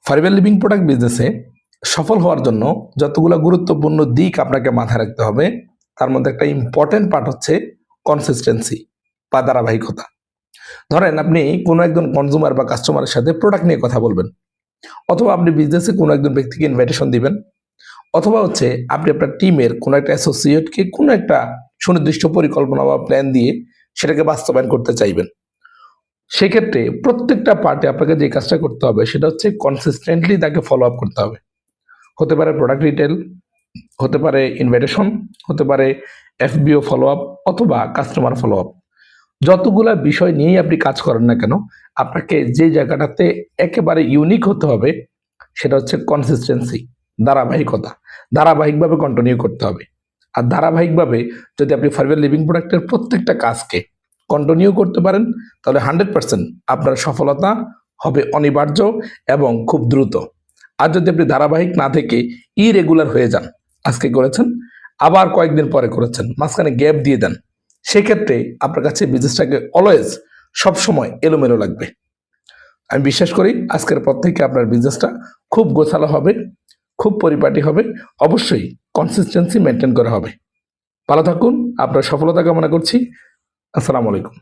ফারিবেল living product বিজনেসে সফল হওয়ার জন্য যতগুলো গুরুত্বপূর্ণ দিক আপনাকে মাথায় রাখতে হবে, তার মধ্যে একটা ইম্পর্টেন্ট পার্ট হচ্ছে কনসিস্টেন্সি বা ধারাবাহিকতা। ধরেন আপনি কোনো একজন কনজিউমার বা কাস্টমারের সাথে প্রোডাক্ট নিয়ে কথা বলবেন, অথবা আপনি বিজনেসে কোনো একজন ব্যক্তিকে ইনভাইটেশন দিবেন, অথবা হচ্ছে আপনি আপনার টিমের কোনো একটা অ্যাসোসিয়েটকে কোনো একটা সুনির্দিষ্ট পরিকল্পনা বা প্ল্যান দিয়ে সেটাকে বাস্তবায়ন করতে চাইবেন। সেক্ষেত্রে প্রত্যেকটা পার্টে আপনাকে যে কাজটা করতে হবে সেটা হচ্ছে কনসিস্টেন্টলি তাকে ফলো আপ করতে হবে। হতে পারে প্রোডাক্ট রিটেল, হতে পারে ইনভাইটেশন, হতে পারে এফবিও ফলো আপ, অথবা কাস্টমার ফলো আপ। যতগুলা বিষয় নিয়েই আপনি কাজ করেন না কেন, আপনাকে যে জায়গাটাতে একেবারে ইউনিক হতে হবে সেটা হচ্ছে কনসিস্টেন্সি, ধারাবাহিকতা। ধারাবাহিকভাবে কন্টিনিউ করতে হবে। আর ধারাবাহিকভাবে যদি আপনি ফাইবার লিভিং প্রোডাক্টের প্রত্যেকটা কাজকে কন্টিনিউ করতে পারেন, তাহলে 100% আপনার সফলতা হবে অনিবার্য এবং খুব দ্রুত। আর যদি আপনি ধারাবাহিক না থেকে ইরেগুলার হয়ে যান, আজকে করেছেন আবার কয়েকদিন পরে করেছেন, মাঝখানে গ্যাপ দিয়ে দেন, সেক্ষেত্রে আপনার কাছে বিজনেসটাকে অলওয়েজ সবসময় এলোমেলো লাগবে। আমি বিশ্বাস করি আজকের পর থেকে আপনার বিজনেসটা খুব গোছালো হবে, খুব পরিপাটি হবে। অবশ্যই কনসিস্টেন্সি মেনটেন করা হবে। ভালো থাকুন, আপনার সফলতা কামনা করছি। আসসালামু আলাইকুম।